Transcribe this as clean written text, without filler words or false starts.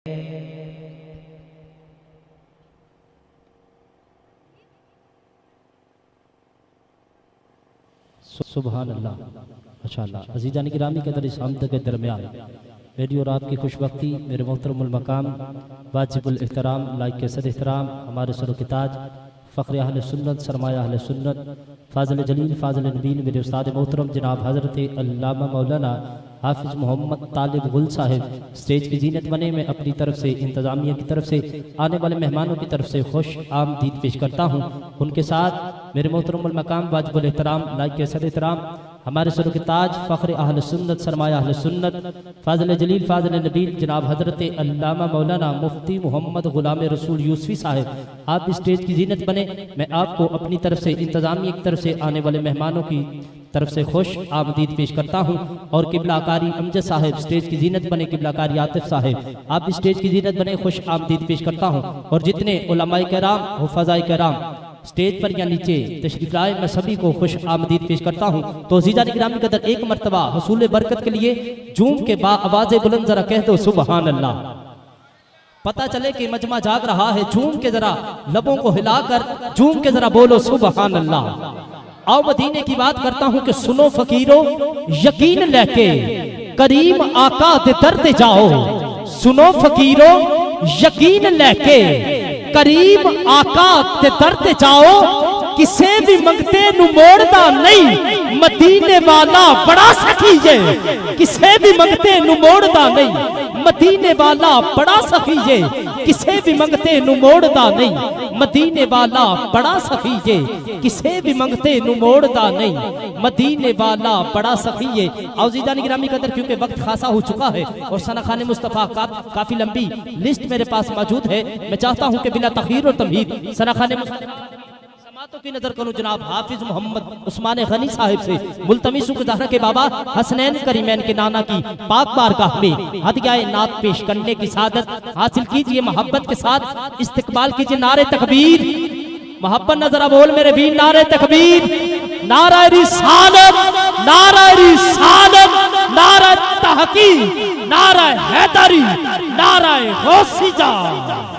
سبحان اللہ ماشاءاللہ۔ عزیزان گرامی کے در اس حمد کے درمیان میری اور آپ کی خوش بختی، میرے محترم المقام واجب الاحترام لائق کے صد احترام ہمارے سر و کے تاج فخر اہل سنت سرمایہ اہل سنت فاضل جلیل فاضل نبیل میرے استاد محترم جناب حضرت علامہ مولانا حافظ محمد طالب غل صاحب سٹیج کی زینت بنے، میں اپنی طرف سے انتظامیہ کی طرف سے آنے والے مہمانوں کی طرف سے خوش آمدید پیش کرتا ہوں۔ ان کے ساتھ میرے محترم المقام واجب الاحترام لائق کے صد احترام ہمارے سر و کے تاج فخر اہل سنت سرمایہ اہل سنت فاضل جلیل فاضل نبیل جناب حضرت علامہ مولانا مفتی محمد غلام رسول یوسفی صاحب، آپ اس سٹیج کی زینت بنے، میں آپ کو اپنی طرف سے انتظامیہ کی طرف سے آنے والے مہمانوں کی طرف سے خوش آمدید پیش کرتا ہوں۔ اور قبلہ کاری امجد صاحب سٹیج کی زینت بنے، قبلہ کاری عاطف صاحب آپ اس سٹیج کی زینت بنے، خوش آمدید پیش کرتا ہوں۔ اور جتنے علماء کرام حفاظاء کرام سٹیج پر یا نیچے تشریف لائے، میں سبھی کو خوش آمدید پیش کرتا ہوں۔ تو عزیزان گرامی قدر ایک مرتبہ حصول برکت کے لیے جھوم کے با آواز بلند ذرا کہہ دو سبحان اللہ، پتہ چلے کہ مجمع جاگ رہا ہے۔ جھوم کے ذرا لبوں کو ہلا کر جھوم کے ذرا بولو سبحان اللہ۔ آؤ مدینے کی بات کرتا ہوں کہ سنو فقیرو یقین لے کے کریم آقا دے در تے جاؤ، سنو فقیرو یقین لے کے کریم آقا دے در تے جاؤ، کسے بھی منگتے نو موڑدا نہیں، مدینے والا بڑا سخی ہے، کسے بھی منگتے نو موڑدا نہیں، مدینے والا بڑا سخی ہے، کسے بھی منگتے نو موڑدا نہیں، مدینے والا بڑا سخی ہے، کسے بھی منگتے نو موڑدا نہیں، مدینے والا بڑا سخی ہے۔ عزیزان گرامی قدر کیونکہ وقت خاصا ہو چکا ہے اور ثنا خان مصطفیٰ کافی لمبی لسٹ میرے پاس موجود ہے، میں چاہتا ہوں کہ بلا تخیر اور تمہید ثنا خان سماعتوں کی نظر کروں جناب حافظ محمد عثمان غنی صاحب سے ملتمس ہوں کہ بابا حسنین کریمین کے نانا کی پاک بارگاہ میں ہدیہ نعت پیش کرنے کی سعادت حاصل کیجئے، محبت کے ساتھ استقبال کیجئے۔ نعرہ تکبیر، محبت نظرہ بول میرے بھی، نعرہ تکبیر، نعرہ رسالت، نعرہ رسالت، نعرہ تحقیق، نعرہ حیدری، نعرہ غوثی جان۔